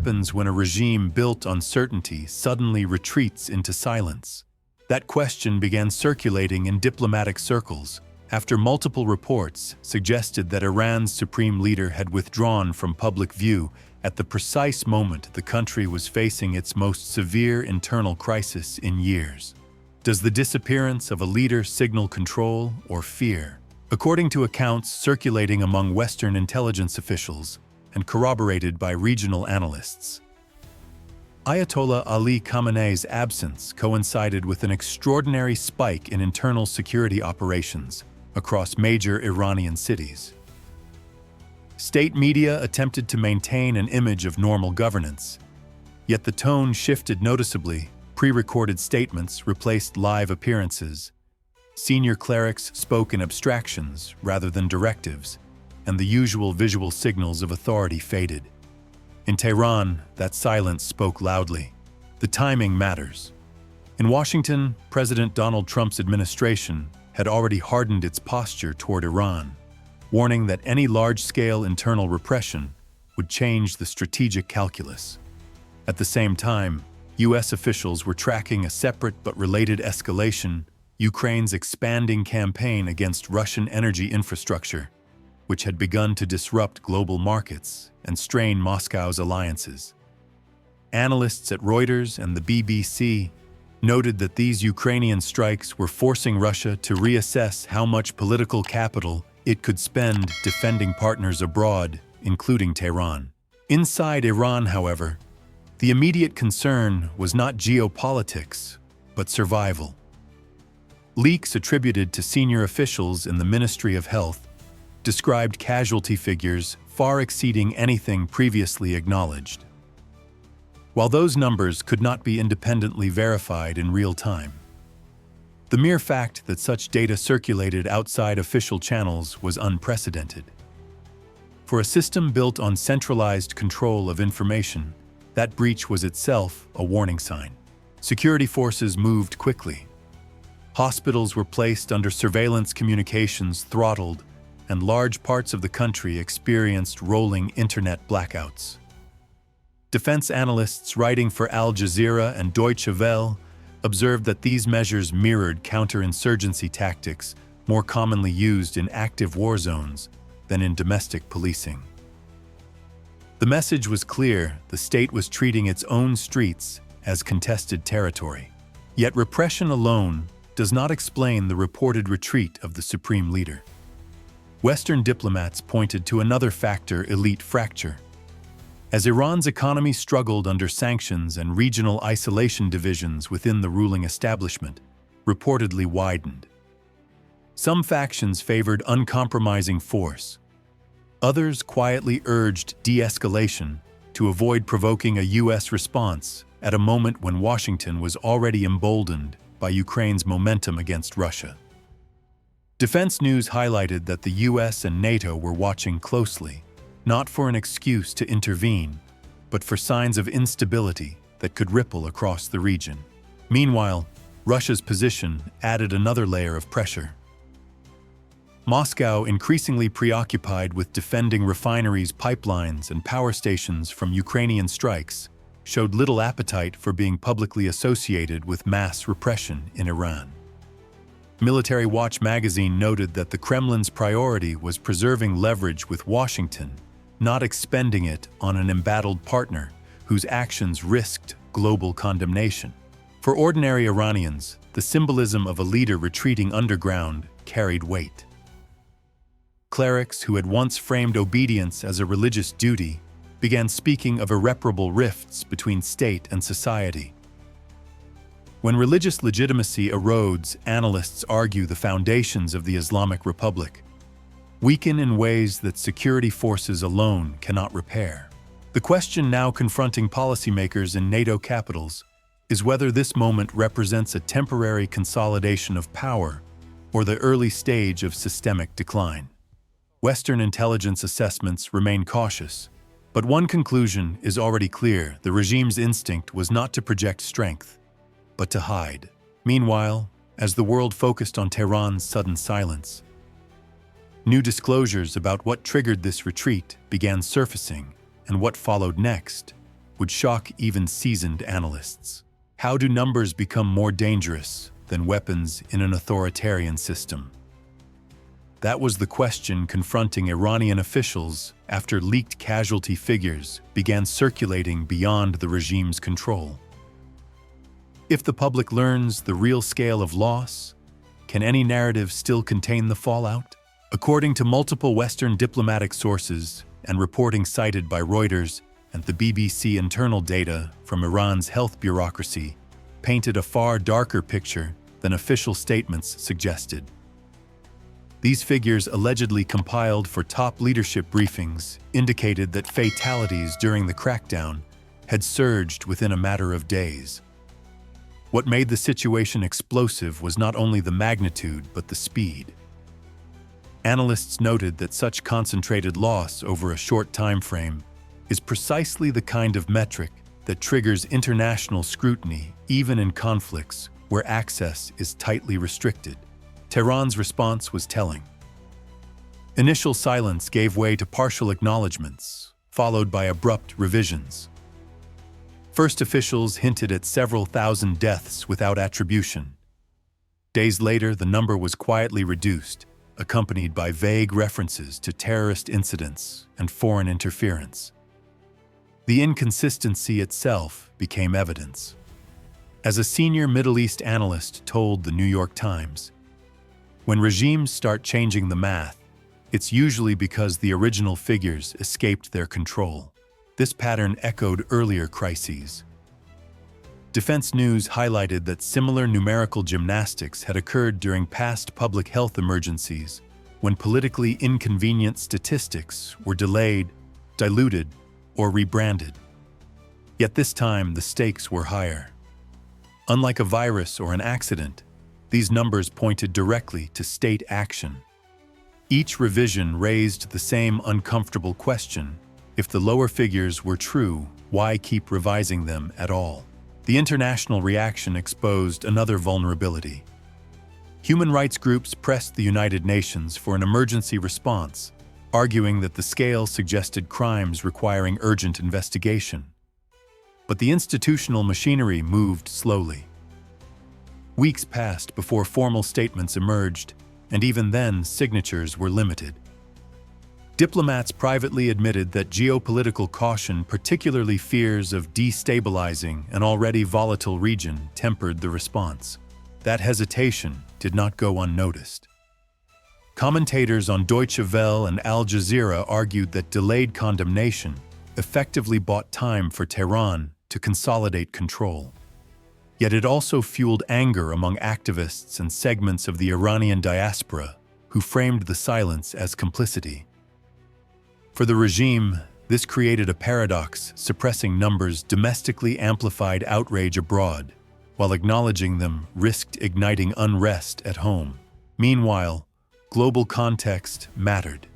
happens when a regime built on certainty suddenly retreats into silence? That question began circulating in diplomatic circles after multiple reports suggested that Iran's supreme leader had withdrawn from public view at the precise moment the country was facing its most severe internal crisis in years. Does the disappearance of a leader signal control or fear? According to accounts circulating among Western intelligence officials and corroborated by regional analysts, Ayatollah Ali Khamenei's absence coincided with an extraordinary spike in internal security operations across major Iranian cities. State media attempted to maintain an image of normal governance, yet the tone shifted noticeably. Pre-recorded statements replaced live appearances. Senior clerics spoke in abstractions rather than directives, and the usual visual signals of authority faded. In Tehran, that silence spoke loudly. The timing matters. In Washington, President Donald Trump's administration had already hardened its posture toward Iran, warning that any large-scale internal repression would change the strategic calculus. At the same time, U.S. officials were tracking a separate but related escalation: Ukraine's expanding campaign against Russian energy infrastructure, which had begun to disrupt global markets and strain Moscow's alliances. Analysts at Reuters and the BBC noted that these Ukrainian strikes were forcing Russia to reassess how much political capital it could spend defending partners abroad, including Tehran. Inside Iran, however, the immediate concern was not geopolitics, but survival. Leaks attributed to senior officials in the Ministry of Health described casualty figures far exceeding anything previously acknowledged. While those numbers could not be independently verified in real time, the mere fact that such data circulated outside official channels was unprecedented. For a system built on centralized control of information, that breach was itself a warning sign. Security forces moved quickly. Hospitals were placed under surveillance, communications throttled, and large parts of the country experienced rolling internet blackouts. Defense analysts writing for Al Jazeera and Deutsche Welle observed that these measures mirrored counterinsurgency tactics more commonly used in active war zones than in domestic policing. The message was clear: the state was treating its own streets as contested territory. Yet repression alone does not explain the reported retreat of the supreme leader. Western diplomats pointed to another factor: elite fracture. As Iran's economy struggled under sanctions and regional isolation, divisions within the ruling establishment reportedly widened. Some factions favored uncompromising force. Others quietly urged de-escalation to avoid provoking a U.S. response at a moment when Washington was already emboldened by Ukraine's momentum against Russia. Defense news highlighted that the U.S. and NATO were watching closely, not for an excuse to intervene, but for signs of instability that could ripple across the region. Meanwhile, Russia's position added another layer of pressure. Moscow, increasingly preoccupied with defending refineries, pipelines, and power stations from Ukrainian strikes, showed little appetite for being publicly associated with mass repression in Iran. Military Watch magazine noted that the Kremlin's priority was preserving leverage with Washington, not expending it on an embattled partner whose actions risked global condemnation. For ordinary Iranians, the symbolism of a leader retreating underground carried weight. Clerics who had once framed obedience as a religious duty began speaking of irreparable rifts between state and society. When religious legitimacy erodes, analysts argue the foundations of the Islamic Republic weaken in ways that security forces alone cannot repair. The question now confronting policymakers in NATO capitals is whether this moment represents a temporary consolidation of power or the early stage of systemic decline. Western intelligence assessments remain cautious, but one conclusion is already clear: the regime's instinct was not to project strength, but to hide. Meanwhile, as the world focused on Tehran's sudden silence, new disclosures about what triggered this retreat began surfacing, and what followed next would shock even seasoned analysts. How do numbers become more dangerous than weapons in an authoritarian system? That was the question confronting Iranian officials after leaked casualty figures began circulating beyond the regime's control. If the public learns the real scale of loss, can any narrative still contain the fallout? According to multiple Western diplomatic sources and reporting cited by Reuters and the BBC, internal data from Iran's health bureaucracy painted a far darker picture than official statements suggested. These figures, allegedly compiled for top leadership briefings, indicated that fatalities during the crackdown had surged within a matter of days. What made the situation explosive was not only the magnitude, but the speed. Analysts noted that such concentrated loss over a short time frame is precisely the kind of metric that triggers international scrutiny, even in conflicts where access is tightly restricted. Tehran's response was telling. Initial silence gave way to partial acknowledgments, followed by abrupt revisions. First, officials hinted at several thousand deaths without attribution. Days later, the number was quietly reduced, accompanied by vague references to terrorist incidents and foreign interference. The inconsistency itself became evidence. As a senior Middle East analyst told the New York Times, when regimes start changing the math, it's usually because the original figures escaped their control. This pattern echoed earlier crises. Defense News highlighted that similar numerical gymnastics had occurred during past public health emergencies when politically inconvenient statistics were delayed, diluted, or rebranded. Yet this time, the stakes were higher. Unlike a virus or an accident, these numbers pointed directly to state action. Each revision raised the same uncomfortable question: if the lower figures were true, why keep revising them at all? The international reaction exposed another vulnerability. Human rights groups pressed the United Nations for an emergency response, arguing that the scale suggested crimes requiring urgent investigation. But the institutional machinery moved slowly. Weeks passed before formal statements emerged, and even then, signatures were limited. Diplomats privately admitted that geopolitical caution, particularly fears of destabilizing an already volatile region, tempered the response. That hesitation did not go unnoticed. Commentators on Deutsche Welle and Al Jazeera argued that delayed condemnation effectively bought time for Tehran to consolidate control. Yet it also fueled anger among activists and segments of the Iranian diaspora who framed the silence as complicity. For the regime, this created a paradox: suppressing numbers domestically amplified outrage abroad, while acknowledging them risked igniting unrest at home. Meanwhile, global context mattered.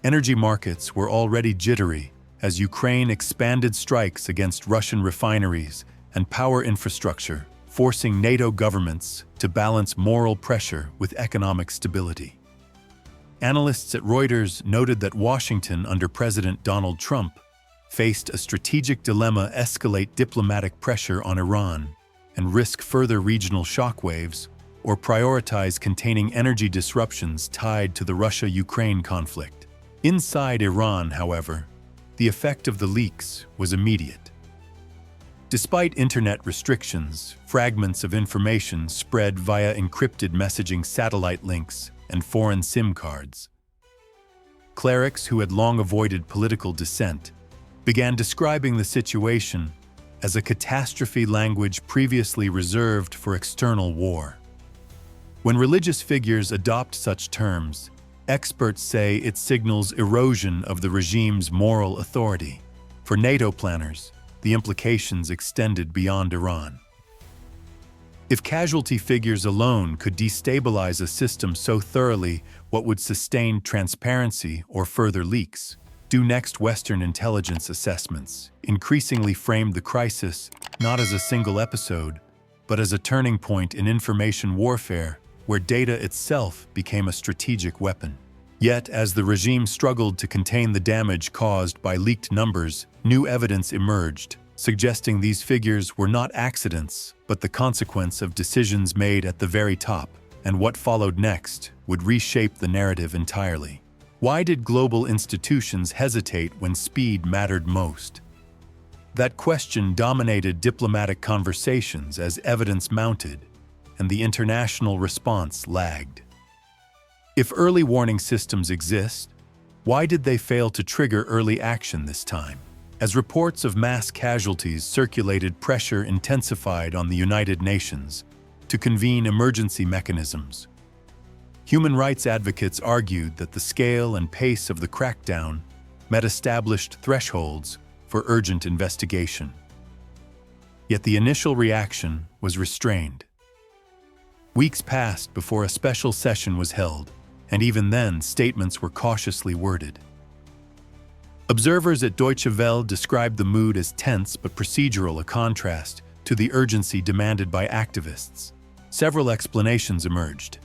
Energy markets were already jittery as Ukraine expanded strikes against Russian refineries and power infrastructure, forcing NATO governments to balance moral pressure with economic stability. Analysts at Reuters noted that Washington, under President Donald Trump, faced a strategic dilemma: escalate diplomatic pressure on Iran and risk further regional shockwaves, or prioritize containing energy disruptions tied to the Russia-Ukraine conflict. Inside Iran, however, the effect of the leaks was immediate. Despite internet restrictions, fragments of information spread via encrypted messaging, satellite links, and foreign SIM cards. Clerics who had long avoided political dissent began describing the situation as a catastrophe, language previously reserved for external war. When religious figures adopt such terms, experts say it signals erosion of the regime's moral authority. For NATO planners, the implications extended beyond Iran. If casualty figures alone could destabilize a system so thoroughly, what would sustain transparency or further leaks? Do next Western intelligence assessments increasingly framed the crisis not as a single episode, but as a turning point in information warfare, where data itself became a strategic weapon. Yet, as the regime struggled to contain the damage caused by leaked numbers, new evidence emerged, suggesting these figures were not accidents, but the consequence of decisions made at the very top, and what followed next would reshape the narrative entirely. Why did global institutions hesitate when speed mattered most? That question dominated diplomatic conversations as evidence mounted, and the international response lagged. If early warning systems exist, why did they fail to trigger early action this time? As reports of mass casualties circulated, pressure intensified on the United Nations to convene emergency mechanisms. Human rights advocates argued that the scale and pace of the crackdown met established thresholds for urgent investigation. Yet the initial reaction was restrained. Weeks passed before a special session was held, and even then statements were cautiously worded. Observers at Deutsche Welle described the mood as tense but procedural, a contrast to the urgency demanded by activists. Several explanations emerged.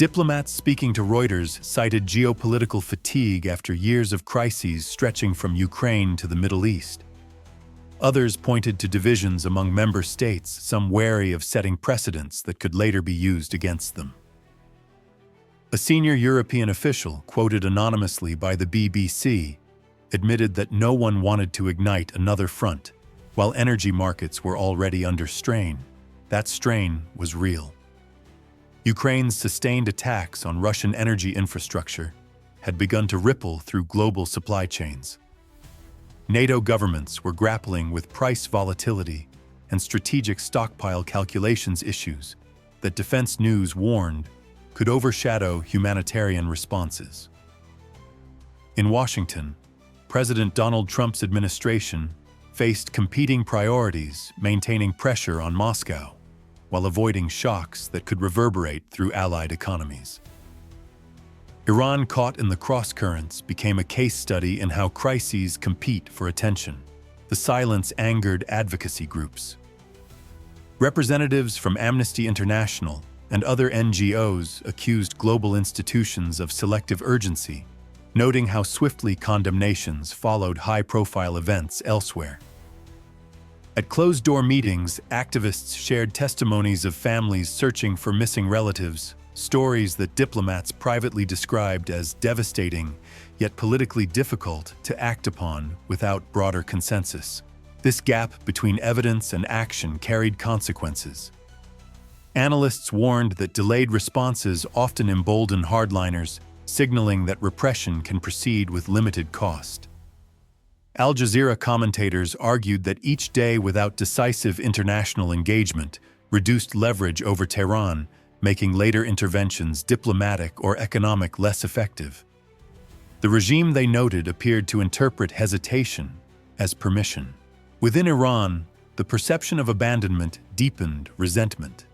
Diplomats speaking to Reuters cited geopolitical fatigue after years of crises stretching from Ukraine to the Middle East. Others pointed to divisions among member states, some wary of setting precedents that could later be used against them. A senior European official, quoted anonymously by the BBC, admitted that no one wanted to ignite another front, while energy markets were already under strain. That strain was real. Ukraine's sustained attacks on Russian energy infrastructure had begun to ripple through global supply chains. NATO governments were grappling with price volatility and strategic stockpile calculations issues that Defense News warned could overshadow humanitarian responses. In Washington, President Donald Trump's administration faced competing priorities, maintaining pressure on Moscow while avoiding shocks that could reverberate through allied economies. Iran, caught in the crosscurrents, became a case study in how crises compete for attention. The silence angered advocacy groups. Representatives from Amnesty International and other NGOs accused global institutions of selective urgency, noting how swiftly condemnations followed high-profile events elsewhere. At closed-door meetings, activists shared testimonies of families searching for missing relatives, stories that diplomats privately described as devastating, yet politically difficult to act upon without broader consensus. This gap between evidence and action carried consequences. Analysts warned that delayed responses often embolden hardliners, signaling that repression can proceed with limited cost. Al Jazeera commentators argued that each day without decisive international engagement reduced leverage over Tehran, making later interventions diplomatic or economic less effective. The regime, they noted, appeared to interpret hesitation as permission. Within Iran, the perception of abandonment deepened resentment.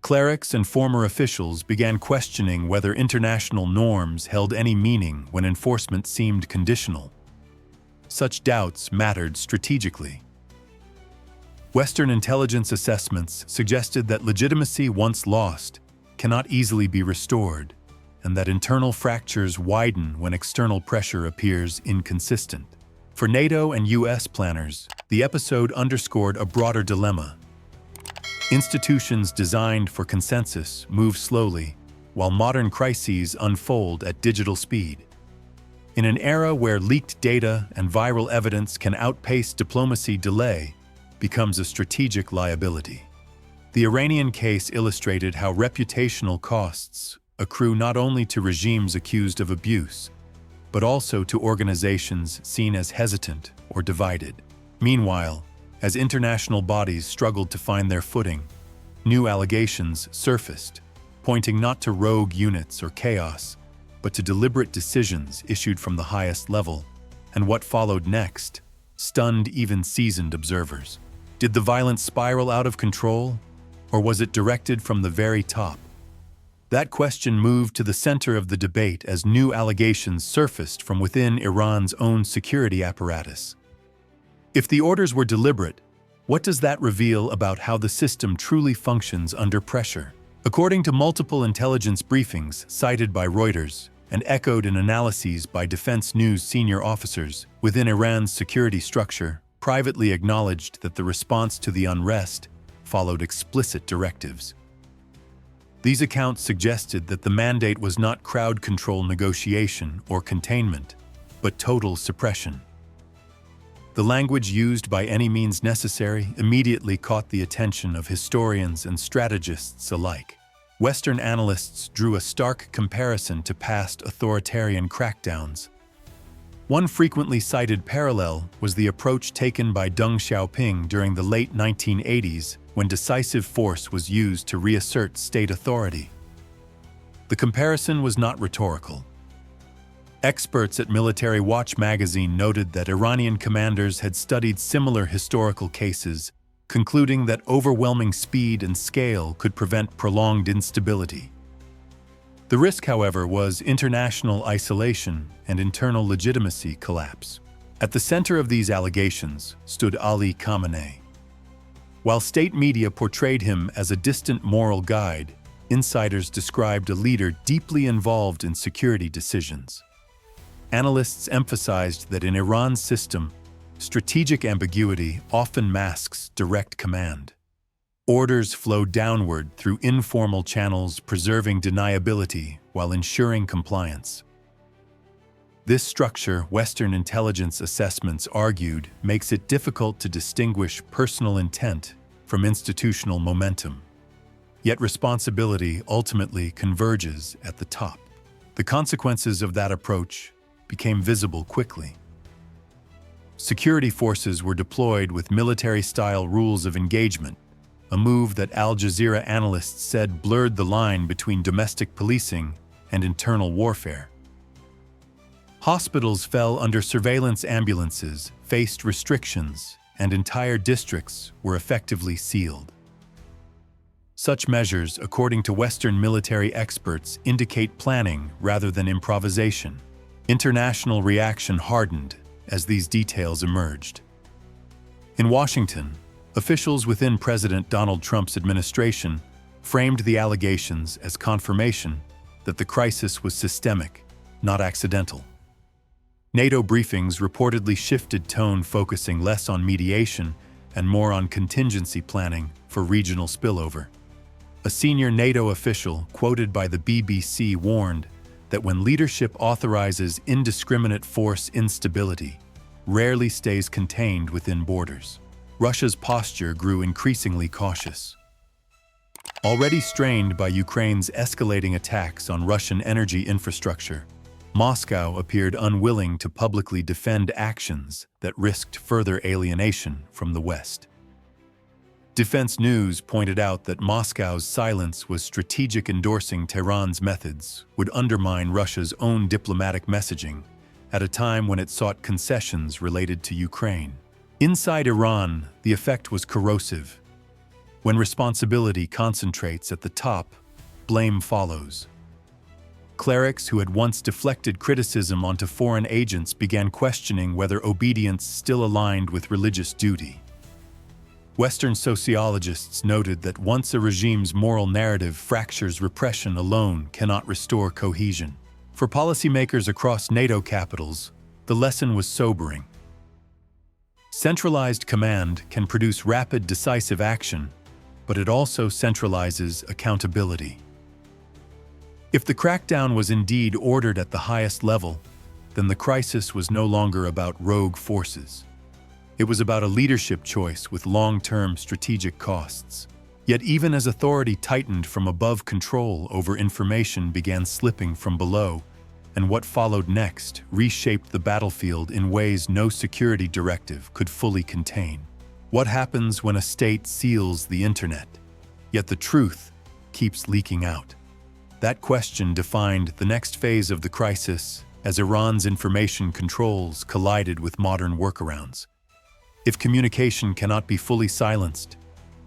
Clerics and former officials began questioning whether international norms held any meaning when enforcement seemed conditional. Such doubts mattered strategically. Western intelligence assessments suggested that legitimacy once lost cannot easily be restored, and that internal fractures widen when external pressure appears inconsistent. For NATO and US planners, the episode underscored a broader dilemma. Institutions designed for consensus move slowly, while modern crises unfold at digital speed. In an era where leaked data and viral evidence can outpace diplomacy, delay becomes a strategic liability. The Iranian case illustrated how reputational costs accrue not only to regimes accused of abuse, but also to organizations seen as hesitant or divided. Meanwhile, as international bodies struggled to find their footing, new allegations surfaced, pointing not to rogue units or chaos, but to deliberate decisions issued from the highest level, and what followed next stunned even seasoned observers. Did the violence spiral out of control, or was it directed from the very top? That question moved to the center of the debate as new allegations surfaced from within Iran's own security apparatus. If the orders were deliberate, what does that reveal about how the system truly functions under pressure? According to multiple intelligence briefings cited by Reuters, and echoed in analyses by Defense News senior officers within Iran's security structure, privately acknowledged that the response to the unrest followed explicit directives. These accounts suggested that the mandate was not crowd control negotiation or containment, but total suppression. The language used by any means necessary immediately caught the attention of historians and strategists alike. Western analysts drew a stark comparison to past authoritarian crackdowns. One frequently cited parallel was the approach taken by Deng Xiaoping during the late 1980s when decisive force was used to reassert state authority. The comparison was not rhetorical. Experts at Military Watch magazine noted that Iranian commanders had studied similar historical cases, concluding that overwhelming speed and scale could prevent prolonged instability. The risk, however, was international isolation and internal legitimacy collapse. At the center of these allegations stood Ali Khamenei. While state media portrayed him as a distant moral guide, insiders described a leader deeply involved in security decisions. Analysts emphasized that in Iran's system, strategic ambiguity often masks direct command. Orders flow downward through informal channels, preserving deniability while ensuring compliance. This structure, Western intelligence assessments argued, makes it difficult to distinguish personal intent from institutional momentum. Yet responsibility ultimately converges at the top. The consequences of that approach became visible quickly. Security forces were deployed with military-style rules of engagement, a move that Al Jazeera analysts said blurred the line between domestic policing and internal warfare. Hospitals fell under surveillance, ambulances faced restrictions, and entire districts were effectively sealed. Such measures, according to Western military experts, indicate planning rather than improvisation. International reaction hardened as these details emerged. In Washington, officials within President Donald Trump's administration framed the allegations as confirmation that the crisis was systemic, not accidental. NATO briefings reportedly shifted tone, focusing less on mediation and more on contingency planning for regional spillover. A senior NATO official, quoted by the BBC, warned that when leadership authorizes indiscriminate force, instability rarely stays contained within borders. Russia's posture grew increasingly cautious. Already strained by Ukraine's escalating attacks on Russian energy infrastructure, Moscow appeared unwilling to publicly defend actions that risked further alienation from the West. Defense News pointed out that Moscow's silence was strategic, endorsing Tehran's methods would undermine Russia's own diplomatic messaging at a time when it sought concessions related to Ukraine. Inside Iran, the effect was corrosive. When responsibility concentrates at the top, blame follows. Clerics who had once deflected criticism onto foreign agents began questioning whether obedience still aligned with religious duty. Western sociologists noted that once a regime's moral narrative fractures, repression alone cannot restore cohesion. For policymakers across NATO capitals, the lesson was sobering. Centralized command can produce rapid, decisive action, but it also centralizes accountability. If the crackdown was indeed ordered at the highest level, then the crisis was no longer about rogue forces. It was about a leadership choice with long-term strategic costs. Yet even as authority tightened from above, control over information began slipping from below, and what followed next reshaped the battlefield in ways no security directive could fully contain. What happens when a state seals the internet, yet the truth keeps leaking out? That question defined the next phase of the crisis as Iran's information controls collided with modern workarounds. If communication cannot be fully silenced,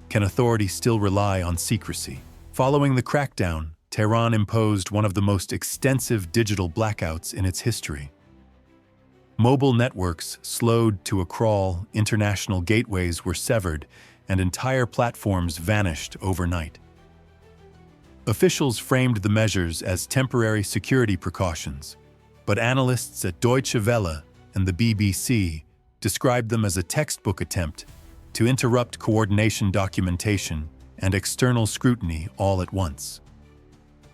can authority still rely on secrecy? Following the crackdown, Tehran imposed one of the most extensive digital blackouts in its history. Mobile networks slowed to a crawl, international gateways were severed, and entire platforms vanished overnight. Officials framed the measures as temporary security precautions, but analysts at Deutsche Welle and the BBC described them as a textbook attempt to interrupt coordination documentation and external scrutiny all at once.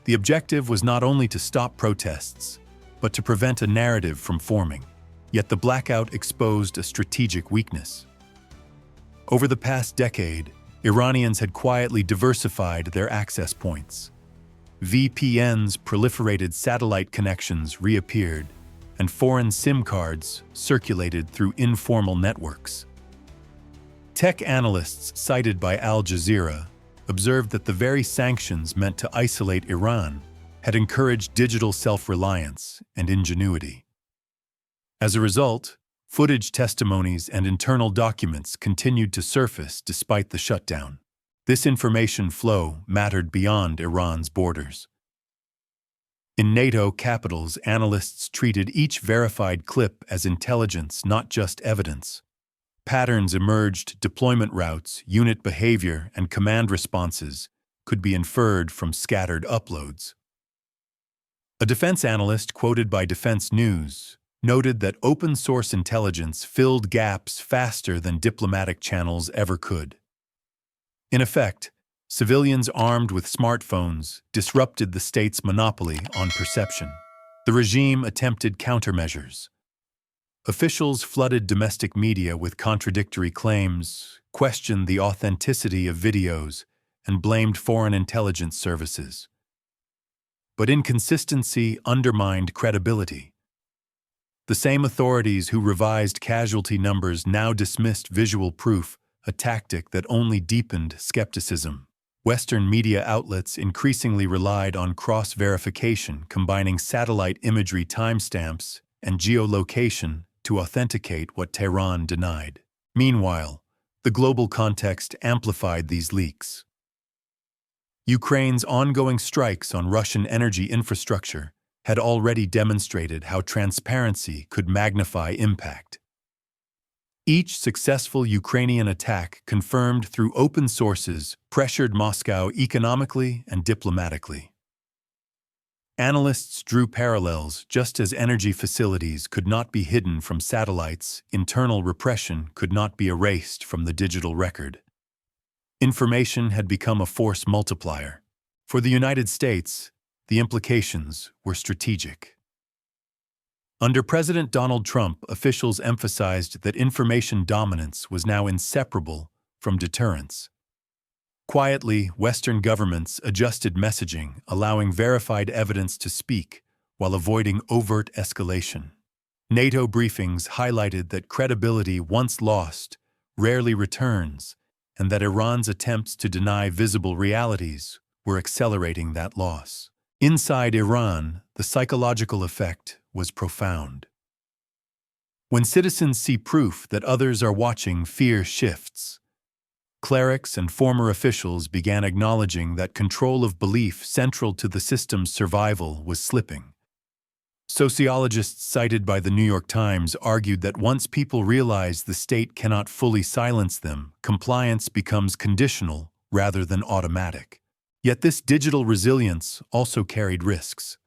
The objective was not only to stop protests, but to prevent a narrative from forming. Yet the blackout exposed a strategic weakness. Over the past decade, Iranians had quietly diversified their access points. VPNs proliferated, satellite connections reappeared, and foreign SIM cards circulated through informal networks. Tech analysts cited by Al Jazeera observed that the very sanctions meant to isolate Iran had encouraged digital self-reliance and ingenuity. As a result, footage, testimonies, and internal documents continued to surface despite the shutdown. This information flow mattered beyond Iran's borders. In NATO capitals, analysts treated each verified clip as intelligence, not just evidence. Patterns emerged: deployment routes, unit behavior, and command responses could be inferred from scattered uploads. A defense analyst quoted by Defense News noted that open-source intelligence filled gaps faster than diplomatic channels ever could. In effect, civilians armed with smartphones disrupted the state's monopoly on perception. The regime attempted countermeasures. Officials flooded domestic media with contradictory claims, questioned the authenticity of videos, and blamed foreign intelligence services. But inconsistency undermined credibility. The same authorities who revised casualty numbers now dismissed visual proof, a tactic that only deepened skepticism. Western media outlets increasingly relied on cross-verification, combining satellite imagery, timestamps, and geolocation to authenticate what Tehran denied. Meanwhile, the global context amplified these leaks. Ukraine's ongoing strikes on Russian energy infrastructure had already demonstrated how transparency could magnify impact. Each successful Ukrainian attack, confirmed through open sources, pressured Moscow economically and diplomatically. Analysts drew parallels: just as energy facilities could not be hidden from satellites, internal repression could not be erased from the digital record. Information had become a force multiplier. For the United States, the implications were strategic. Under President Donald Trump, officials emphasized that information dominance was now inseparable from deterrence. Quietly, Western governments adjusted messaging, allowing verified evidence to speak while avoiding overt escalation. NATO briefings highlighted that credibility once lost rarely returns, and that Iran's attempts to deny visible realities were accelerating that loss. Inside Iran, the psychological effect was profound. When citizens see proof that others are watching, fear shifts. Clerics and former officials began acknowledging that control of belief central to the system's survival was slipping. Sociologists cited by the New York Times argued that once people realize the state cannot fully silence them, compliance becomes conditional rather than automatic. Yet this digital resilience also carried risks.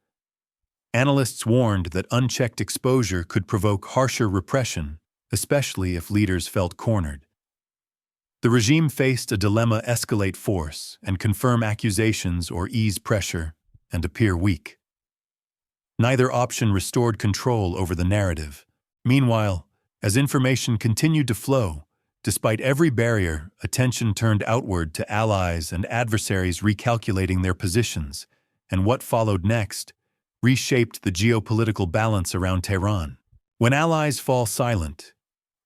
Analysts warned that unchecked exposure could provoke harsher repression, especially if leaders felt cornered. The regime faced a dilemma: escalate force and confirm accusations, or ease pressure and appear weak. Neither option restored control over the narrative. Meanwhile, as information continued to flow, despite every barrier, attention turned outward to allies and adversaries recalculating their positions, and what followed next reshaped the geopolitical balance around Tehran. When allies fall silent,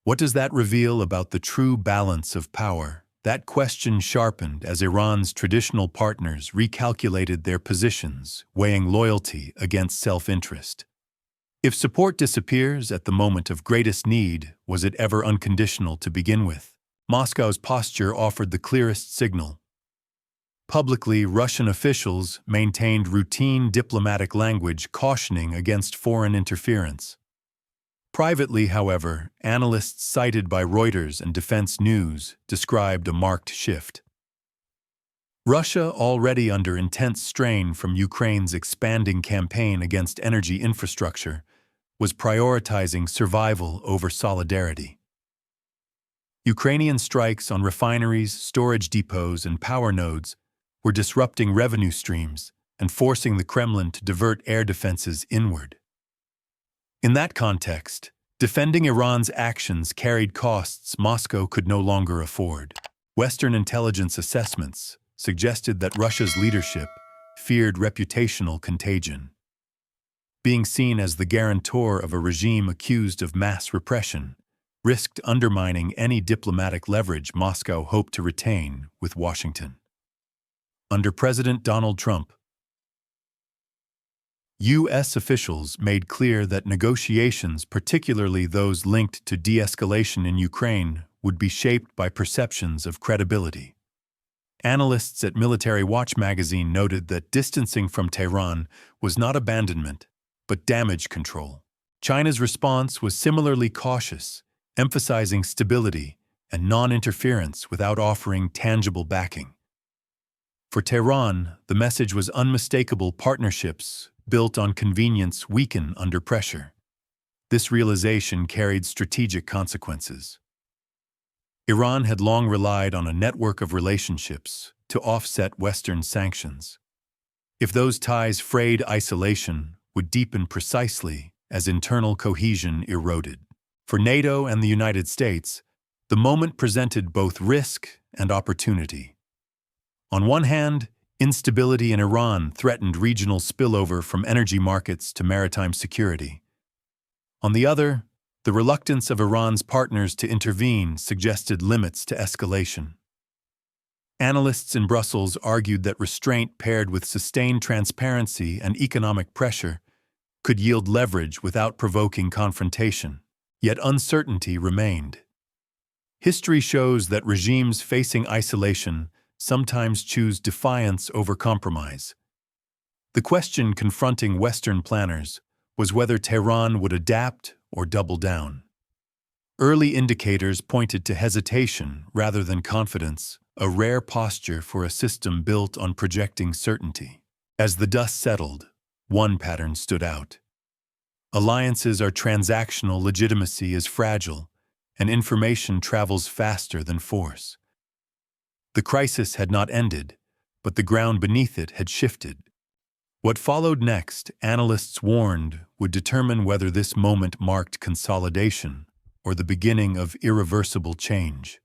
what does that reveal about the true balance of power? That question sharpened as Iran's traditional partners recalculated their positions, weighing loyalty against self-interest. If support disappears at the moment of greatest need, was it ever unconditional to begin with? Moscow's posture offered the clearest signal. Publicly, Russian officials maintained routine diplomatic language cautioning against foreign interference. Privately, however, analysts cited by Reuters and Defense News described a marked shift. Russia, already under intense strain from Ukraine's expanding campaign against energy infrastructure, was prioritizing survival over solidarity. Ukrainian strikes on refineries, storage depots, and power nodes were disrupting revenue streams and forcing the Kremlin to divert air defenses inward. In that context, defending Iran's actions carried costs Moscow could no longer afford. Western intelligence assessments suggested that Russia's leadership feared reputational contagion. Being seen as the guarantor of a regime accused of mass repression risked undermining any diplomatic leverage Moscow hoped to retain with Washington. Under President Donald Trump, U.S. officials made clear that negotiations, particularly those linked to de-escalation in Ukraine, would be shaped by perceptions of credibility. Analysts at Military Watch magazine noted that distancing from Tehran was not abandonment, but damage control. China's response was similarly cautious, emphasizing stability and non-interference without offering tangible backing. For Tehran, the message was unmistakable: partnerships built on convenience weaken under pressure. This realization carried strategic consequences. Iran had long relied on a network of relationships to offset Western sanctions. If those ties frayed, isolation would deepen precisely as internal cohesion eroded. For NATO and the United States, the moment presented both risk and opportunity. On one hand, instability in Iran threatened regional spillover from energy markets to maritime security. On the other, the reluctance of Iran's partners to intervene suggested limits to escalation. Analysts in Brussels argued that restraint paired with sustained transparency and economic pressure could yield leverage without provoking confrontation. Yet uncertainty remained. History shows that regimes facing isolation sometimes choose defiance over compromise. The question confronting Western planners was whether Tehran would adapt or double down. Early indicators pointed to hesitation rather than confidence, a rare posture for a system built on projecting certainty. As the dust settled, one pattern stood out. Alliances are transactional, legitimacy is fragile, and information travels faster than force. The crisis had not ended, but the ground beneath it had shifted. What followed next, analysts warned, would determine whether this moment marked consolidation or the beginning of irreversible change.